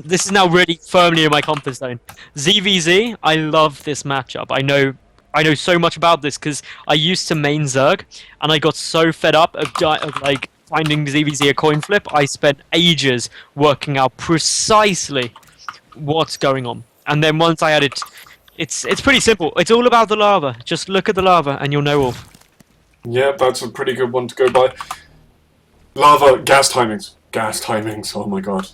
This is now really firmly in my comfort zone. ZVZ, I love this matchup. I know so much about this because I used to main Zerg, and I got so fed up of like finding ZVZ a coin flip. I spent ages working out precisely what's going on, and then once I had it, it's pretty simple. It's all about the lava. Just look at the lava, and you'll know all. Yeah, that's a pretty good one to go by. Lava, gas timings. Gas timings, oh my god.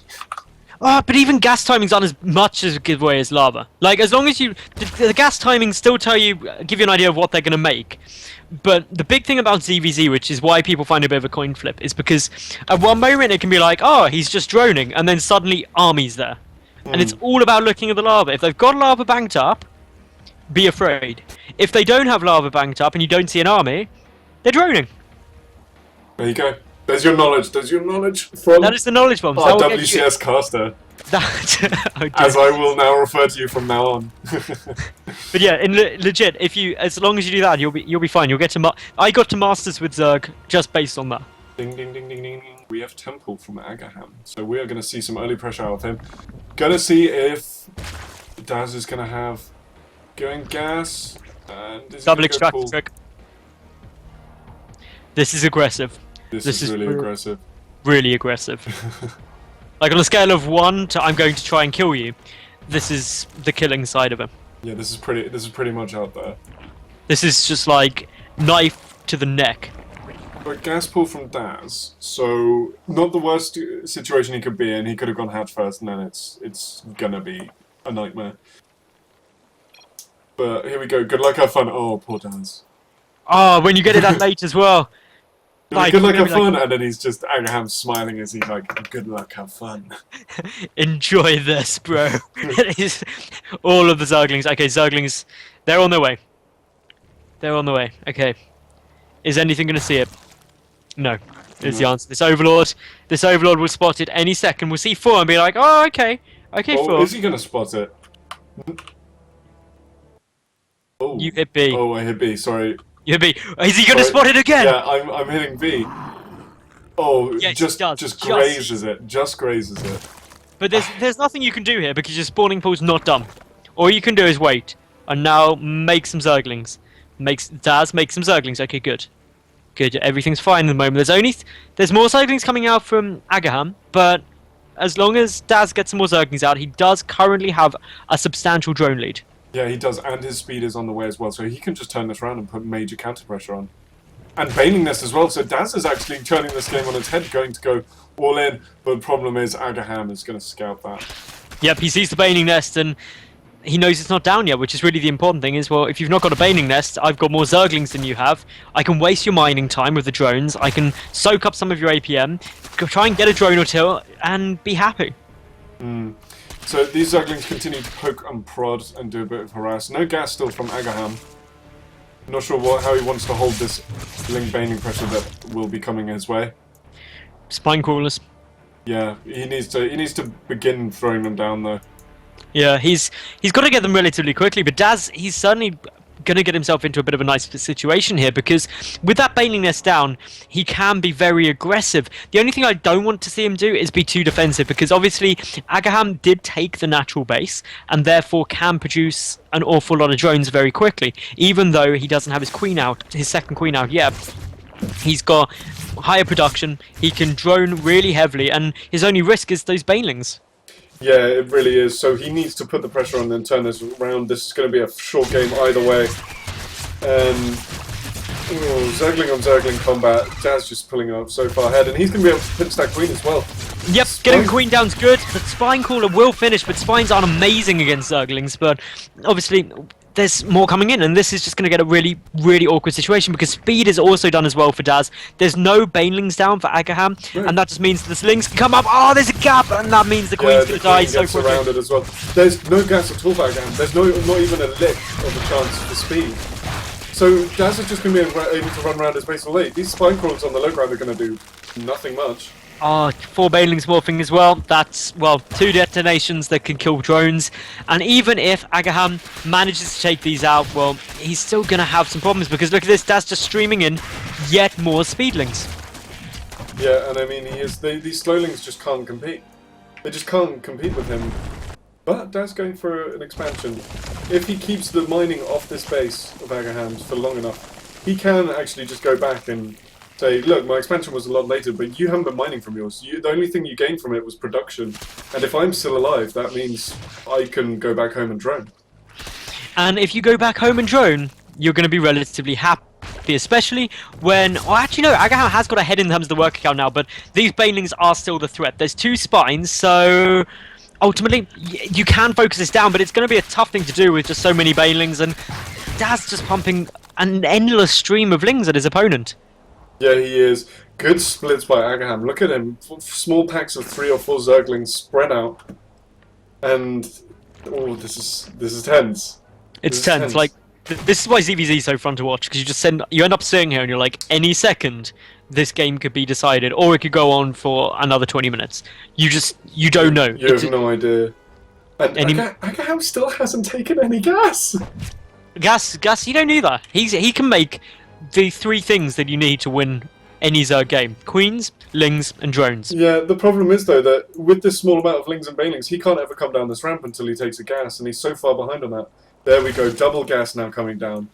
But even gas timings aren't as much as a giveaway as lava. Like, as long as you... The gas timings still tell you... give you an idea of what they're going to make. But the big thing about ZVZ, which is why people find it a bit of a coin flip, is because at one moment it can be like, oh, he's just droning, and then suddenly armies there. And it's all about looking at the lava. If they've got lava banked up, be afraid. If they don't have lava banked up and you don't see an army, they're droning. There you go. There's your knowledge. There's your knowledge from That is the knowledge bomb. our WCS caster. That, as I will now refer to you from now on. But yeah, legit, if you, as long as you do that, you'll be fine. You'll get to I got to masters with Zerg just based on that. Ding ding ding ding ding. We have Temple from KS.aGaham, so we are going to see some early pressure out of him. Gonna see if Daz is going to have going gas and Double extract trick. This is aggressive. This is really aggressive. Really aggressive. Like on a scale of 1 to I'm going to try and kill you, this is the killing side of him. Yeah, this is pretty much out there. This is just like knife to the neck. But gas pull from Daz, so not the worst situation he could be in. He could have gone hatch first, and then it's gonna be a nightmare. But here we go. Good luck, have fun. Oh, poor Daz. Oh, when you get it that late as well. Like, good luck, have fun, and then he's just KS.aGaham smiling as he's like, good luck, have fun. Enjoy this, bro. It is all of the Zerglings. Okay, Zerglings, they're on their way. They're on the way. Okay. Is anything going to see it? No. Is the answer. This Overlord will spot it any second. We'll see 4 and be like, oh, okay. Okay, 4. Is he going to spot it? Oh. You hit B. Oh, I hit B, sorry. You hit B. Is he going to spot it again? Yeah, I'm hitting B. Oh, yes, just grazes it. Just grazes it. But there's nothing you can do here because your spawning pool's not done. All you can do is wait. And now make some Zerglings. Daz, make some Zerglings. Okay, good. Good, everything's fine at the moment. There's more Zerglings coming out from KS.aGaham, but as long as Daz gets some more Zerglings out, he does currently have a substantial drone lead. Yeah, he does, and his speed is on the way as well, so he can just turn this around and put major counter pressure on. And Baning Nest as well, so Daz is actually turning this game on its head, going to go all in, but the problem is KS.aGaham is going to scout that. Yep, he sees the Baning Nest and he knows it's not down yet, which is really the important thing is, well, if you've not got a Baning Nest, I've got more Zerglings than you have. I can waste your mining time with the drones, I can soak up some of your APM, try and get a drone or two, and be happy. So these Zerglings continue to poke and prod and do a bit of harass. No gas still from KS.aGaham. Not sure how he wants to hold this Ling Baning pressure that will be coming his way. Spine crawlers. Yeah, he needs to begin throwing them down though. Yeah, he's got to get them relatively quickly, but Daz, he's certainly going to get himself into a bit of a nice situation here because with that Baning Nest down, he can be very aggressive. The only thing I don't want to see him do is be too defensive because obviously KS.aGaham did take the natural base and therefore can produce an awful lot of drones very quickly. Even though he doesn't have his second queen out yet, he's got higher production, he can drone really heavily, and his only risk is those banelings. Yeah, it really is. So he needs to put the pressure on and then turn this around. This is going to be a short game either way. Zergling on Zergling combat. Daz just pulling up so far ahead, and he's going to be able to pinch that queen as well. Yep, getting the queen down's good, but Spine Caller will finish, but Spines aren't amazing against Zerglings, but obviously there's more coming in, and this is just going to get a really, really awkward situation because speed is also done as well for Daz. There's no banelings down for KS.aGaham, and that just means the slings can come up. Oh, there's a gap, and that means the queen's going to die so quickly. Surrounded as well. There's no gas at all for KS.aGaham. There's not even a lick of a chance for speed. So Daz is just going to be able to run around his base all late. These spine crawlers on the low ground are going to do nothing much. Oh, 4 banelings morphing as well. That's, well, 2 detonations that can kill drones. And even if KS.aGaham manages to take these out, well, he's still going to have some problems because look at this, Daz just streaming in yet more speedlings. Yeah, and I mean, these slowlings just can't compete. They just can't compete with him. But Daz going for an expansion. If he keeps the mining off this base of AGAHam's for long enough, he can actually just go back and say, look, my expansion was a lot later, but you haven't been mining from yours. The only thing you gained from it was production. And if I'm still alive, that means I can go back home and drone. And if you go back home and drone, you're going to be relatively happy, especially when... Oh, actually, no, AGAHam has got ahead in terms of the work account now, but these banelings are still the threat. There's 2 spines, so... Ultimately, you can focus this down, but it's going to be a tough thing to do with just so many banelings, and Daz just pumping an endless stream of lings at his opponent. Yeah, he is. Good splits by AGAHam. Look at him. Small packs of 3 or 4 Zerglings spread out. And... Oh, this is tense. It's tense. Like, this is why ZVZ is so fun to watch, because you end up sitting here and you're like, any second, this game could be decided, or it could go on for another 20 minutes. You don't know. You have no idea. And AGAHam still hasn't taken any gas. Gas, you don't need that. He can make the 3 things that you need to win any Zerg game. Queens, lings, and drones. Yeah, the problem is, though, that with this small amount of lings and banelings, he can't ever come down this ramp until he takes a gas, and he's so far behind on that. There we go, double gas now coming down.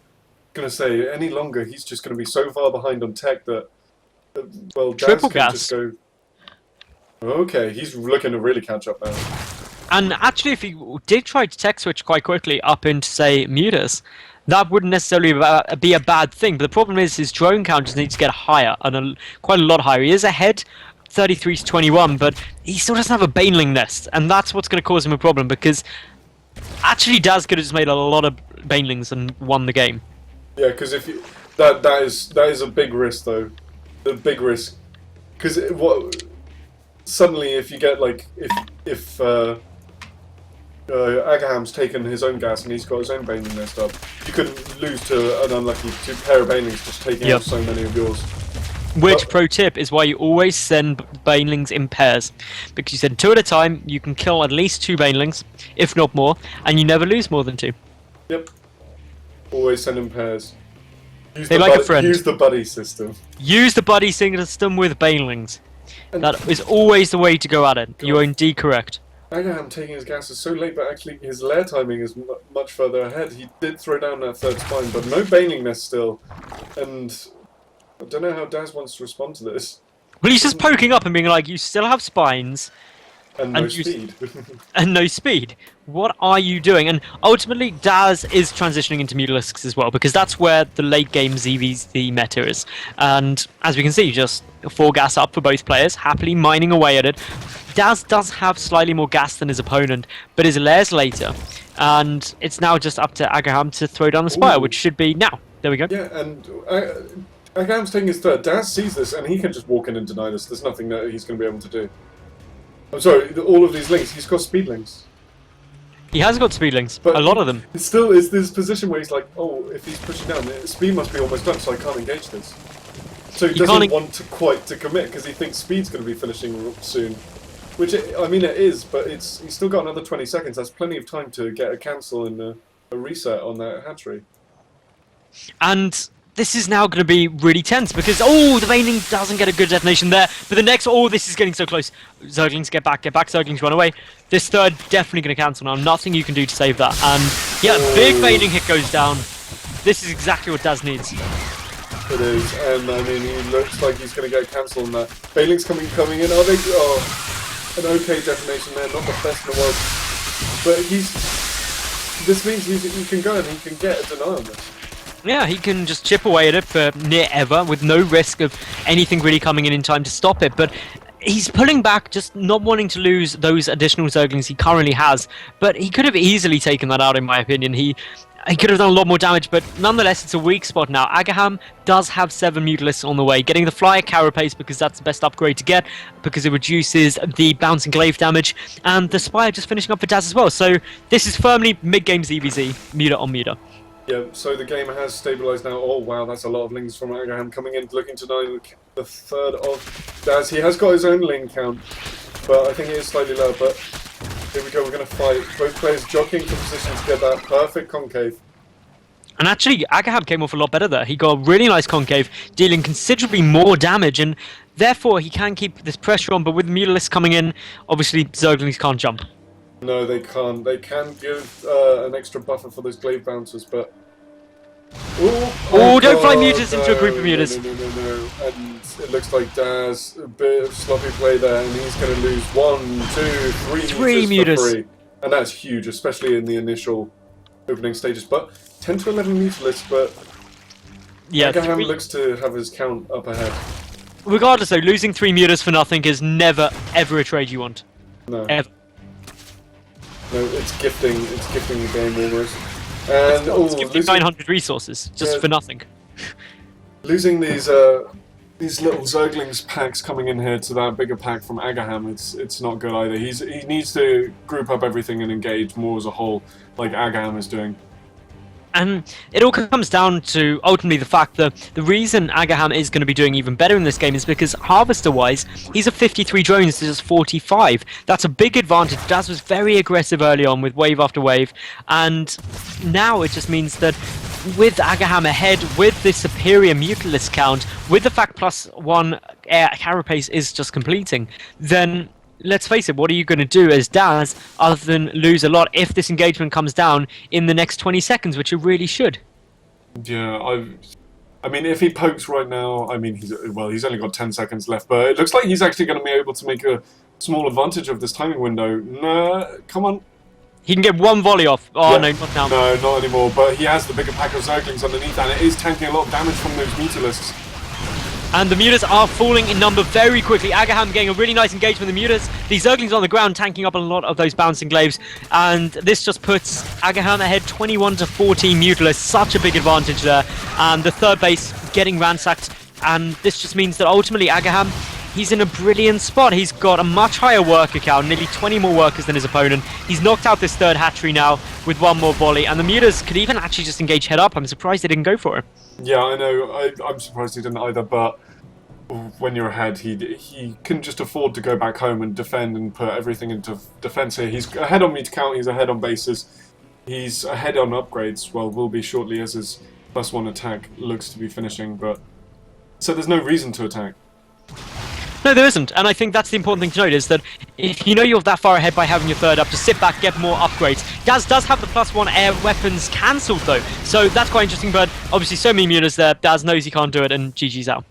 Gonna say, any longer, he's just gonna be so far behind on tech that, well, triple Daz can gas. just go... Okay, he's looking to really catch up now. And actually, if he did try to tech switch quite quickly up into, say, Mutas, that wouldn't necessarily be a bad thing. But the problem is his drone counters need to get higher, and quite a lot higher. He is ahead, 33 to 21, but he still doesn't have a baneling nest, and that's what's going to cause him a problem, because actually Daz could have just made a lot of banelings and won the game. Yeah, because if you, that is a big risk, though. The big risk, because suddenly if you get like if AGAHam's taken his own gas and he's got his own baneling nest up, you could lose to an unlucky pair of banelings just taking out so many of yours. Which, pro tip, is why you always send banelings in pairs. Because you send 2 at a time, you can kill at least 2 banelings, if not more, and you never lose more than 2. Yep. Always send in pairs. Use a friend. Use the buddy system. Use the buddy system with banelings. That is always the way to go at it. You are indeed correct. AGAHam taking his gases so late, but actually his lair timing is much further ahead. He did throw down that 3rd spine, but no baneling nest still. And I don't know how Daz wants to respond to this. Well, he's just poking up and being like, you still have spines. And no speed. And no speed. What are you doing? And ultimately, Daz is transitioning into Mutalisks as well, because that's where the late game ZVZ meta is. And as we can see, just 4 gas up for both players, happily mining away at it. Daz does have slightly more gas than his opponent, but his lair's later. And it's now just up to AGAHam to throw down the spire, which should be now. There we go. Yeah, and AGAHam's taking his 3rd. Daz sees this, and he can just walk in and deny this. There's nothing that he's going to be able to do. I'm sorry, all of these links, he's got speed links. He has got speed links, but a lot of them. It still is this position where he's like, oh, if he's pushing down, the speed must be almost done, so I can't engage this. So he doesn't want to quite to commit, because he thinks speed's going to be finishing soon. Which, I mean, it is, but he's still got another 20 seconds. That's plenty of time to get a cancel and a reset on that hatchery. And this is now going to be really tense, because, oh, the baneling doesn't get a good detonation there, but the next, oh, this is getting so close. Zerglings get back, Zerglings run away. This 3rd definitely going to cancel now, nothing you can do to save that. And, yeah, big baneling hit goes down. This is exactly what Daz needs. It is, and I mean, he looks like he's going to get cancelled on that. Baneling's coming in, are they? Oh, an okay detonation there, not the best in the world. But this means he can go and he can get a deny on this. Yeah, he can just chip away at it for near ever with no risk of anything really coming in time to stop it. But he's pulling back, just not wanting to lose those additional Zerglings he currently has. But he could have easily taken that out, in my opinion. He could have done a lot more damage, but nonetheless, it's a weak spot now. AGAHam does have 7 Mutalisks on the way. Getting the Flyer Carapace, because that's the best upgrade to get, because it reduces the bouncing glaive damage, and the Spire just finishing up for Daz as well. So this is firmly mid-game ZVZ, Muta on Muta. Yeah, so the game has stabilised now. Oh wow, that's a lot of lings from AGAHam coming in, looking to deny the 3rd of Daz. He has got his own ling count, but I think it is slightly lower. But here we go, we're going to fight. Both players jockeying for position to get that perfect concave. And actually, AGAHam came off a lot better there. He got a really nice concave, dealing considerably more damage, and therefore he can keep this pressure on. But with Mutalisk coming in, obviously Zerglings can't jump. No, they can't. They can give an extra buffer for those glaive bouncers, but... Oh, don't fly Mutas into a group of Mutas. No. And it looks like Daz, a bit of sloppy play there, and he's going to lose 1, 2, 3 Mutas for free. And that's huge, especially in the initial opening stages. But 10 to 11 Mutalisks, but yeah, AGAHam looks to have his count up ahead. Regardless though, losing 3 Mutas for nothing is never, ever a trade you want. No. Ever. No, it's gifting the game almost. And it's gifting 900 resources, just for nothing. Losing these little Zerglings packs coming in here to that bigger pack from AGAHam, it's not good either. He needs to group up everything and engage more as a whole, like AGAHam is doing. And it all comes down to ultimately the fact that the reason AGAHam is going to be doing even better in this game is because Harvester-wise, he's a 53 drones to just 45. That's a big advantage. Daz was very aggressive early on with wave after wave, and now it just means that with AGAHam ahead, with this superior Mutalisk count, with the fact +1 air carapace is just completing, then let's face it, what are you going to do as Daz other than lose a lot if this engagement comes down in the next 20 seconds, which it really should? Yeah, I mean, if he pokes right now, I mean, he's only got 10 seconds left, but it looks like he's actually going to be able to make a small advantage of this timing window. No, come on. He can get one volley off. Oh, yeah. No, not now. No, not anymore, but he has the bigger pack of Zerglings underneath, and it is tanking a lot of damage from those Mutalisks. And the Mutas are falling in number very quickly. AGAHam getting a really nice engagement with the Mutas. The Zerglings on the ground tanking up a lot of those bouncing glaives. And this just puts AGAHam ahead 21 to 14 Mutalisks. Such a big advantage there. And the third base getting ransacked. And this just means that ultimately AGAHam, he's in a brilliant spot. He's got a much higher worker count, nearly 20 more workers than his opponent. He's knocked out this third hatchery now with one more volley. And the Mutas could even actually just engage head up. I'm surprised they didn't go for it. Yeah, I know. I'm surprised he didn't either, but when you're ahead, he can just afford to go back home and defend and put everything into defense here. He's ahead on meter count, he's ahead on bases, he's ahead on upgrades, well, will be shortly as his +1 attack looks to be finishing, but... So there's no reason to attack. No, there isn't, and I think that's the important thing to note, is that if you know you're that far ahead by having your third up, to sit back, get more upgrades. Daz does have the +1 air weapons cancelled though, so that's quite interesting, but obviously so many Mutas there, Daz knows he can't do it, and GG's out.